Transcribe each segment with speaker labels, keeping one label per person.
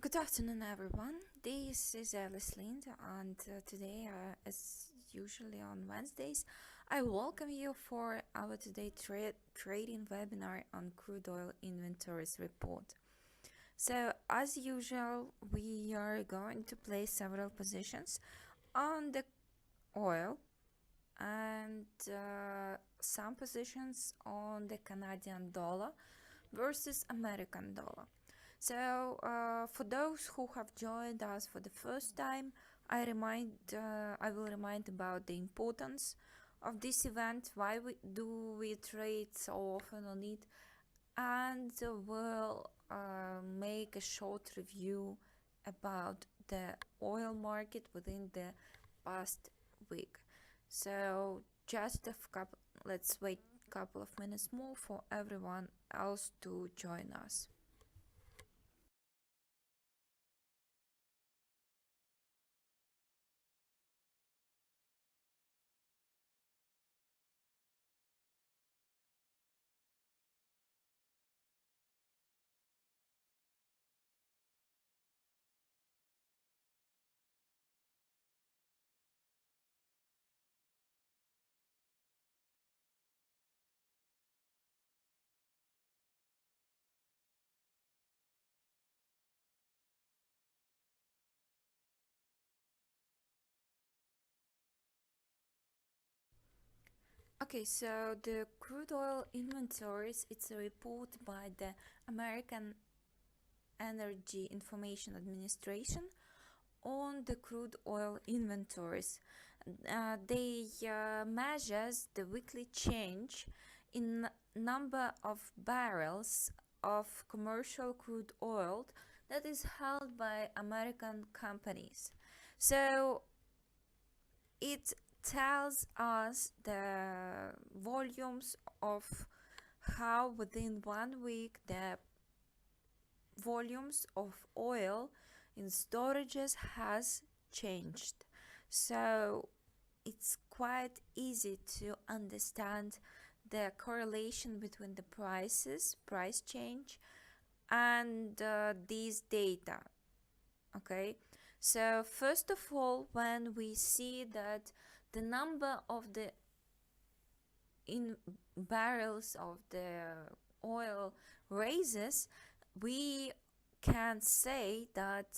Speaker 1: Good afternoon, everyone. This is Alice Lind, and today, as usually on Wednesdays, I welcome you for our today trading webinar on crude oil inventories report. So, as usual, we are going to place several positions on the oil and some positions on the Canadian dollar versus American dollar. So, for those who have joined us for the first time, I will remind about the importance of this event, why we trade so often on it, and will make a short review about the oil market within the past week. So, let's wait a couple of minutes more for everyone else to join us. Okay, so the crude oil inventories, it's a report by the American Energy Information Administration on the crude oil inventories. They measures the weekly change in number of barrels of commercial crude oil that is held by American companies. So it tells us the volumes of how within 1 week the volumes of oil in storages has changed. So it's quite easy to understand the correlation between the price change, and these data. Okay, so first of all, when we see that the number of the in barrels of the oil raises, we can say that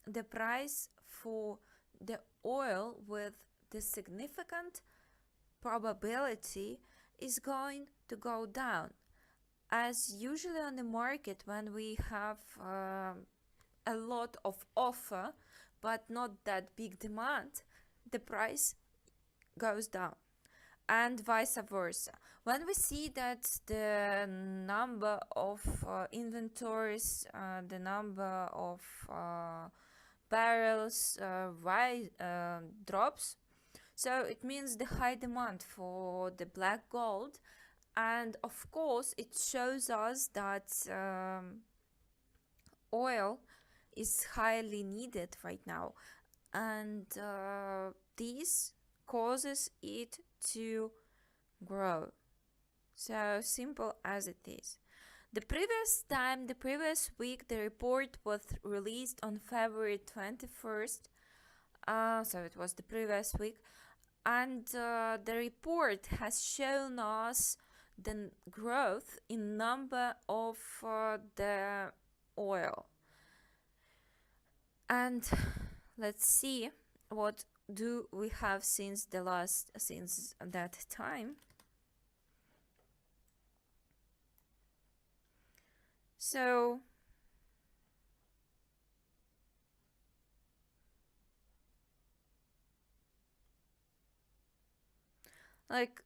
Speaker 1: the price for the oil with the significant probability is going to go down. As usually on the market, when we have a lot of offer but not that big demand, the price goes down, and vice versa. When we see that the number of inventories, the number of barrels drops, so it means the high demand for the black gold, and of course it shows us that oil is highly needed right now, and this causes it to grow. So simple as it is. The previous week, the report was released on February 21st. So it was the previous week. And the report has shown us the growth in number of the oil. And let's see what do we have since that time. So like,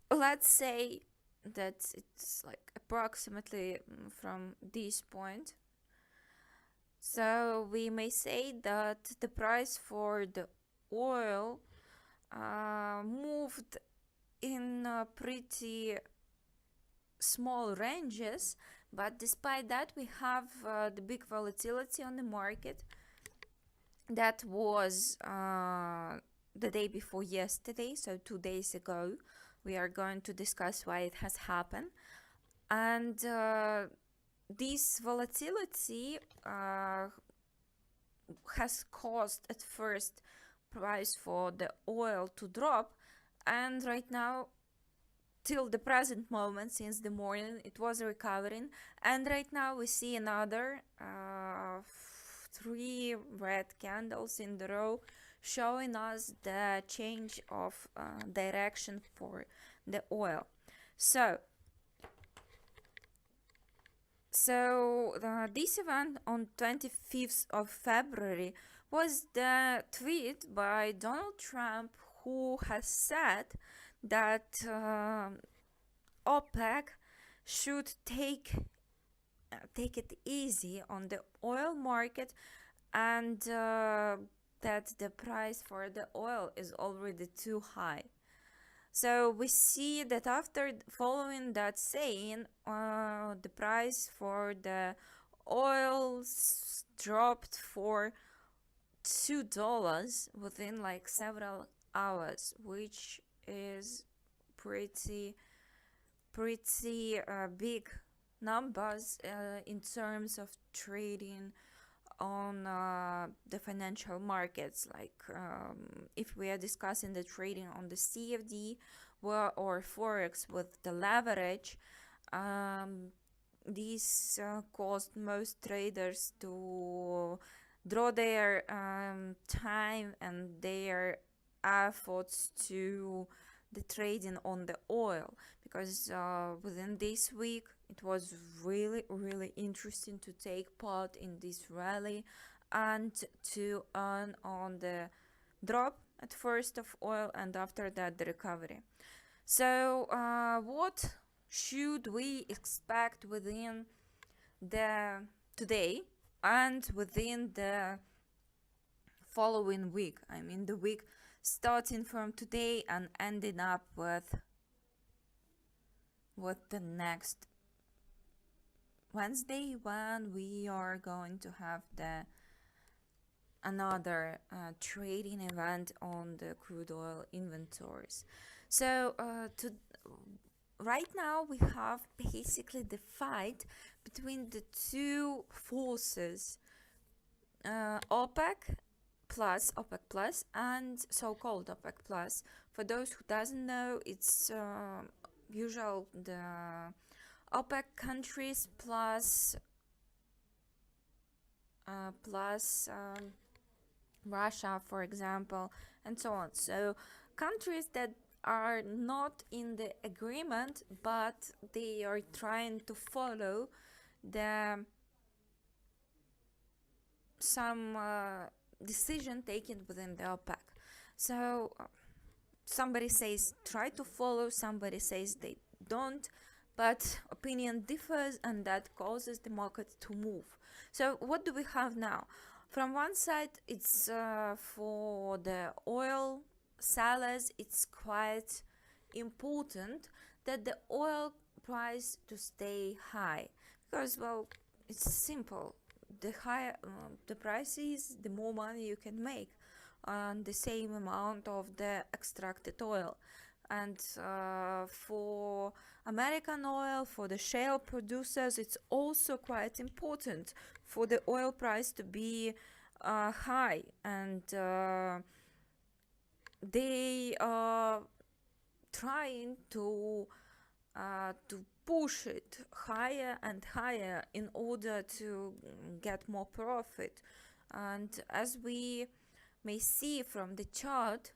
Speaker 1: let's say that it's like approximately from this point. So we may say that the price for the oil moved in pretty small ranges, but despite that, we have the big volatility on the market. That was the day before yesterday, so 2 days ago. We are going to discuss why it has happened. And this volatility has caused at first price for the oil to drop, and right now till the present moment, since the morning, it was recovering, and right now we see another three red candles in the row showing us the change of direction for the oil. So this event on 25th of February was the tweet by Donald Trump, who has said that OPEC should take it easy on the oil market, and that the price for the oil is already too high. So we see that after following that saying, the price for the oil dropped for $2 within like several hours, which is pretty big numbers in terms of trading on the financial markets. Like if we are discussing the trading on the CFD or forex with the leverage, these caused most traders to draw their time and their efforts to the trading on the oil, because within this week it was really interesting to take part in this rally and to earn on the drop at first of oil, and after that the recovery. So what should we expect within the today and within the following week? I mean, the week starting from today and ending up with the next Wednesday, when we are going to have the another trading event on the crude oil inventories. So right now we have basically the fight between the two forces, OPEC plus and so-called OPEC plus. For those who doesn't know, it's usual the OPEC countries plus Russia, for example, and so on. So countries that are not in the agreement, but they are trying to follow the some decision taken within the OPEC. So somebody says try to follow, somebody says they don't, but opinion differs, and that causes the market to move. So what do we have now? From one side, it's for the oil sellers, it's quite important that the oil price to stay high, because, well, it's simple. The higher the price is, the more money you can make on the same amount of the extracted oil. And for American oil, for the shale producers, it's also quite important for the oil price to be high, and they are trying to push it higher and higher in order to get more profit. And as we may see from the chart,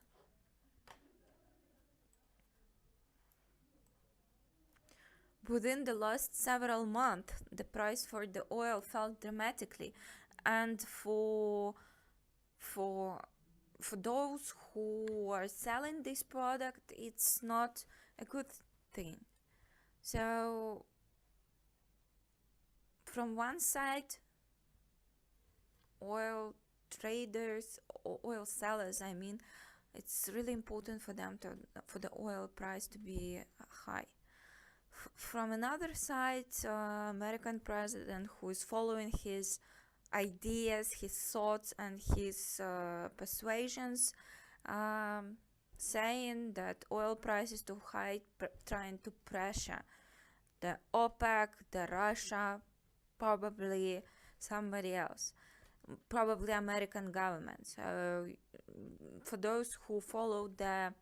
Speaker 1: within the last several months, the price for the oil fell dramatically, and for those who are selling this product, it's not a good thing. So from one side, oil traders, oil sellers, I mean, it's really important for them for the oil price to be high. From another side, American president, who is following his ideas, his thoughts, and his persuasions, saying that oil price is too high, trying to pressure the OPEC, the Russia, probably somebody else, probably American government. So for those who follow the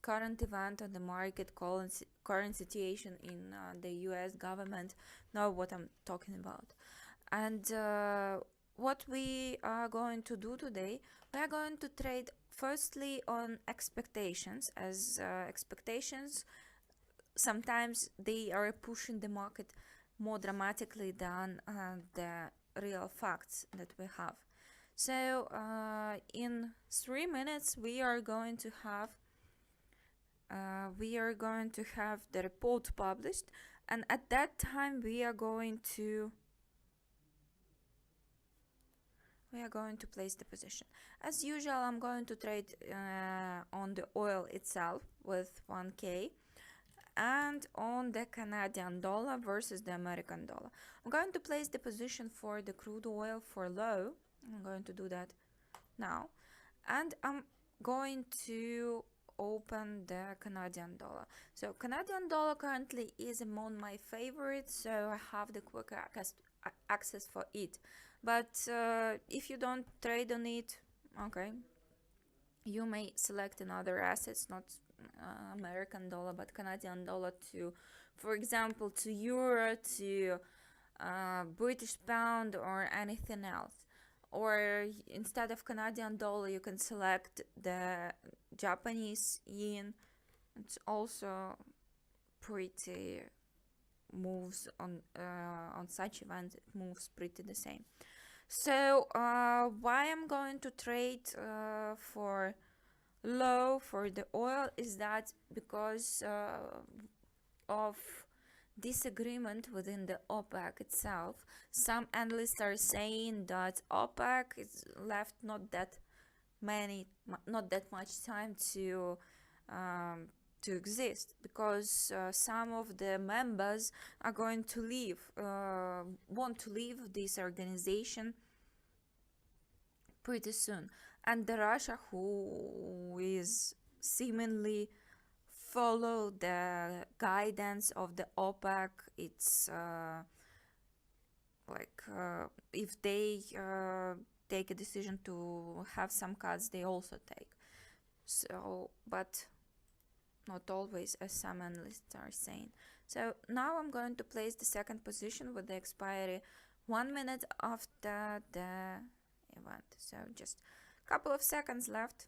Speaker 1: current event on the market, current situation in the US government, know what I'm talking about. And what we are going to do today, we are going to trade firstly on expectations, as expectations sometimes they are pushing the market more dramatically than the real facts that we have. So in 3 minutes we are going to have the report published, and at that time we are going to place the position. As usual, I'm going to trade on the oil itself with 1K and on the Canadian dollar versus the American dollar. I'm going to place the position for the crude oil for low. I'm going to do that now. And I'm going to open the Canadian dollar. So Canadian dollar currently is among my favorites, so I have the quick access for it. But if you don't trade on it, okay, you may select another assets, not American dollar but Canadian dollar, to, for example, to euro, to British pound, or anything else. Or instead of Canadian dollar, you can select the Japanese yen. It's also pretty moves on such events. It moves pretty the same. So why I'm going to trade for low for the oil is that because of disagreement within the OPEC itself. Some analysts are saying that OPEC is left not that much time to exist, because some of the members are going to leave, want to leave this organization pretty soon. And the Russia, who is seemingly follow the guidance of the OPEC, it's if they take a decision to have some cuts, they also take. So, but not always, as some analysts are saying. So now I'm going to place the second position with the expiry 1 minute after the event. So just a couple of seconds left.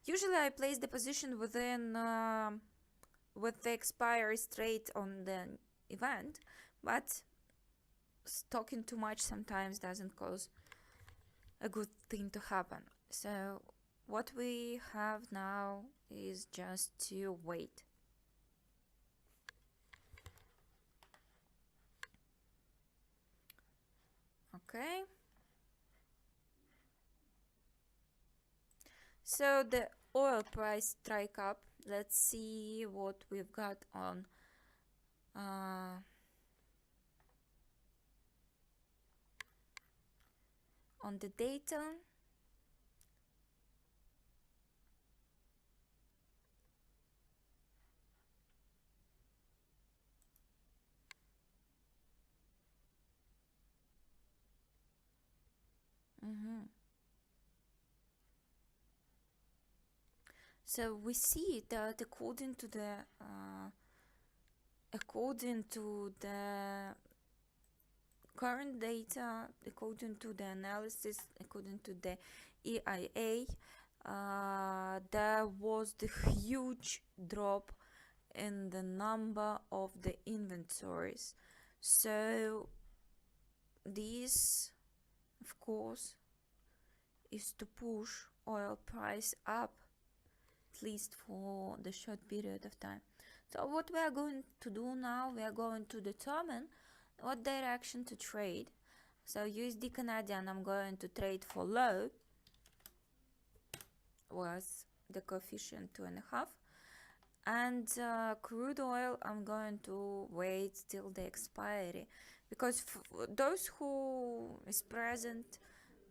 Speaker 1: Usually I place the position within with the expiry straight on the event, but talking too much sometimes doesn't cause a good thing to happen. So what we have now is just to wait. Okay. So the oil price strike up. Let's see what we've got on the data. So we see that according to the current data, according to the analysis, according to the EIA, there was the huge drop in the number of the inventories. So this, of course, is to push oil price up, at least for the short period of time. So what we are going to do now, we are going to determine what direction to trade. So USD Canadian, I'm going to trade for low with the coefficient 2.5, and crude oil, I'm going to wait till the expiry, because those who is present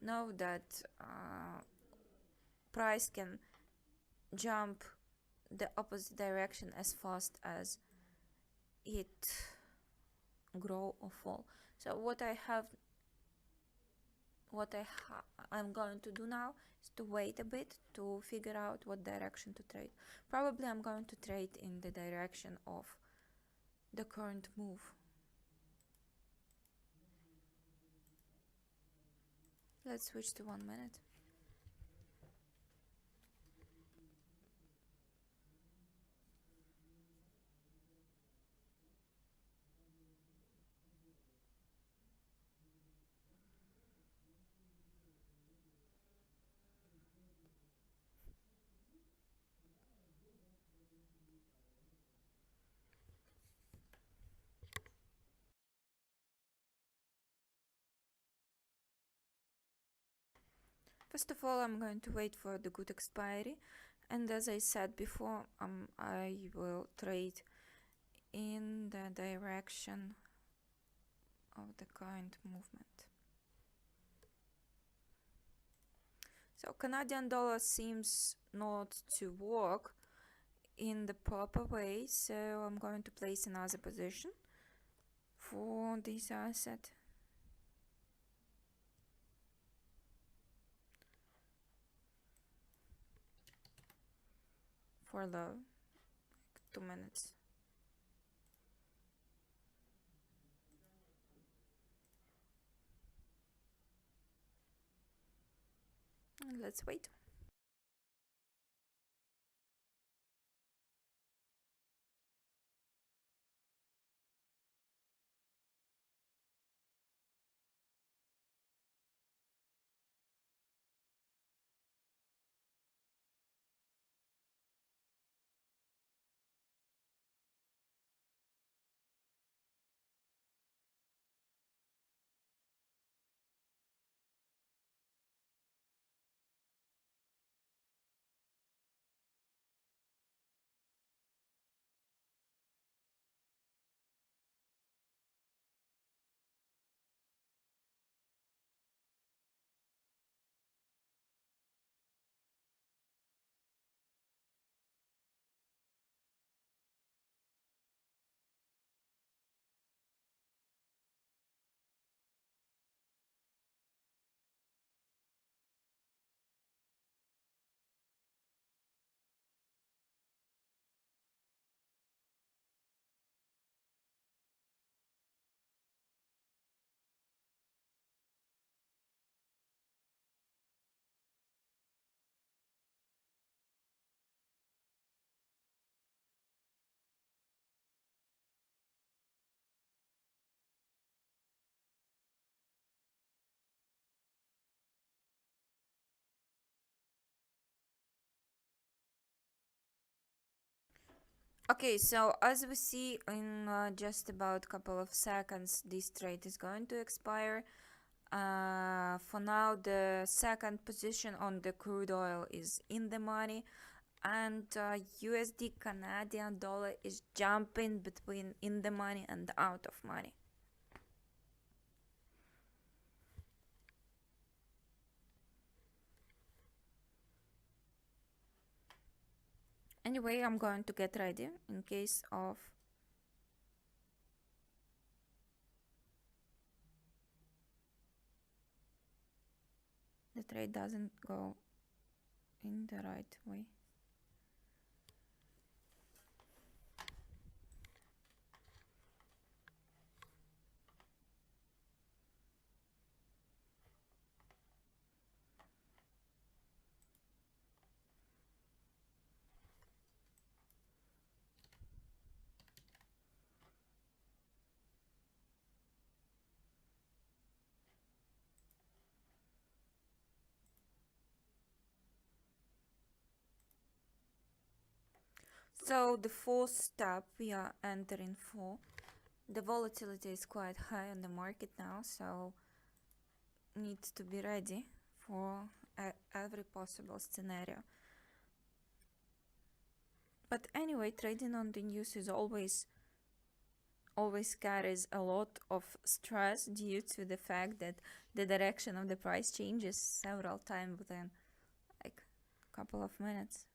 Speaker 1: know that price can jump the opposite direction as fast as it grow or fall. So I'm going to do now is to wait a bit to figure out what direction to trade. Probably I'm going to trade in the direction of the current move. Let's switch to 1 minute. First of all, I'm going to wait for the good expiry, and as I said before, I will trade in the direction of the current movement. So Canadian dollar seems not to work in the proper way, so I'm going to place another position for this asset. For the 2 minutes. And let's wait. Okay, so as we see in just about a couple of seconds, this trade is going to expire. For now, the second position on the crude oil is in the money, and USD Canadian dollar is jumping between in the money and out of money. Anyway, I'm going to get ready in case of the trade doesn't go in the right way. So the fourth step we are entering for. The volatility is quite high on the market now, so need to be ready for every possible scenario. But anyway, trading on the news is always carries a lot of stress due to the fact that the direction of the price changes several times within like a couple of minutes.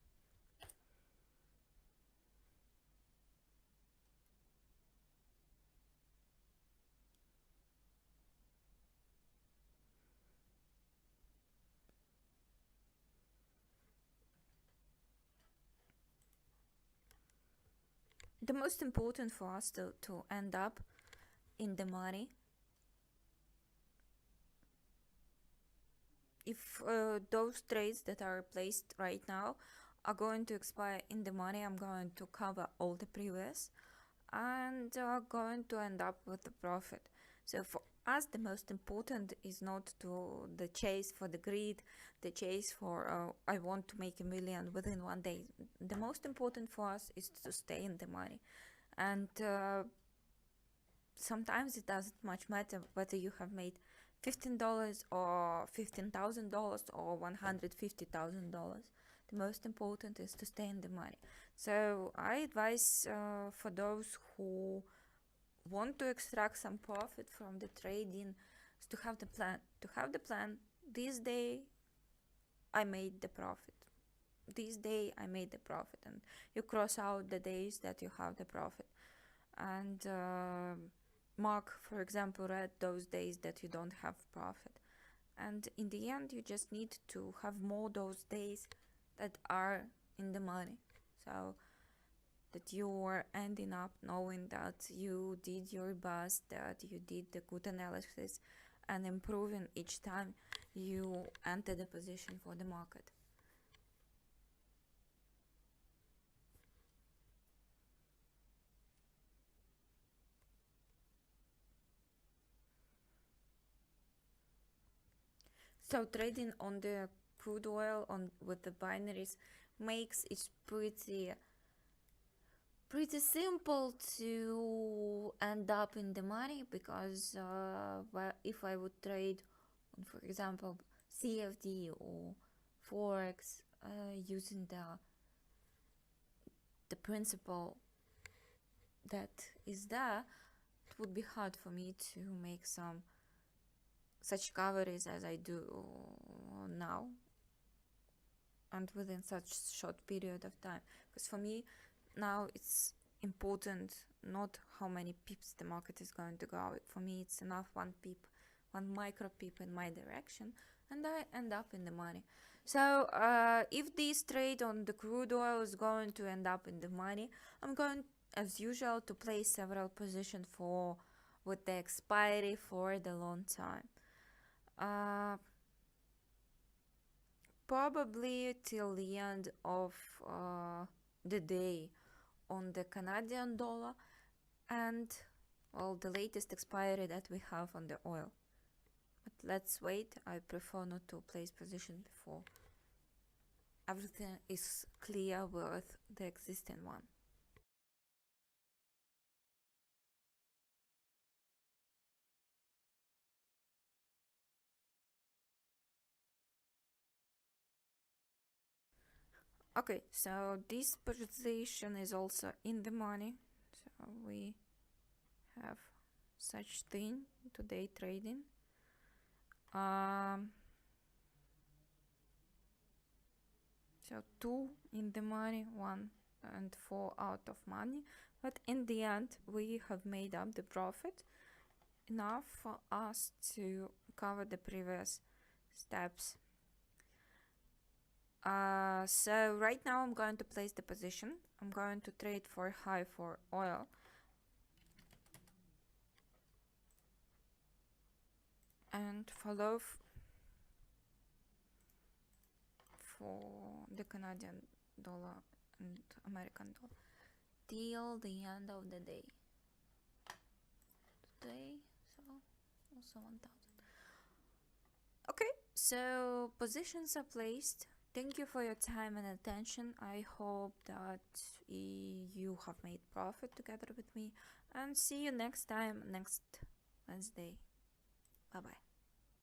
Speaker 1: the most important for us to end up in the money. If those trades that are placed right now are going to expire in the money, I'm going to cover all the previous and going to end up with the profit. So for us, the most important is not to the chase for the greed, the chase for I want to make $1 million within one day. The most important for us is to stay in the money, and sometimes it doesn't much matter whether you have made $15 or $15,000 or $150,000. The most important is to stay in the money. So I advise for those who want to extract some profit from the trading is to have the plan. To have the plan. This day I made the profit. This day I made the profit, and you cross out the days that you have the profit, and mark, for example, red those days that you don't have profit. And in the end, you just need to have more those days that are in the money, so that you are ending up knowing that you did your best, that you did the good analysis and improving each time you enter the position for the market. So trading on the crude oil on with the binaries makes it pretty simple to end up in the money, because well, if I would trade on, for example, CFD or Forex using the principle that is there, it would be hard for me to make some such coverage as I do now and within such short period of time. Because for me now it's important not how many pips the market is going to go. For me it's enough one micro pip in my direction and I end up in the money. So if this trade on the crude oil is going to end up in the money, I'm going as usual to place several positions for with the expiry for the long time. Probably till the end of the day on the Canadian dollar and well, the latest expiry that we have on the oil. But let's wait. I prefer not to place position before everything is clear with the existing one. Okay, so this position is also in the money. So we have such thing today trading. So 2 in the money, 1 and 4 out of money, but in the end we have made up the profit enough for us to cover the previous steps. So right now I'm going to place the position. I'm going to trade for high for oil and follow for the Canadian dollar and American dollar till the end of the day. Today, so also 1000. Okay, so positions are placed. Thank you for your time and attention. I hope that you have made profit together with me, and see you next time, next Wednesday. Bye bye.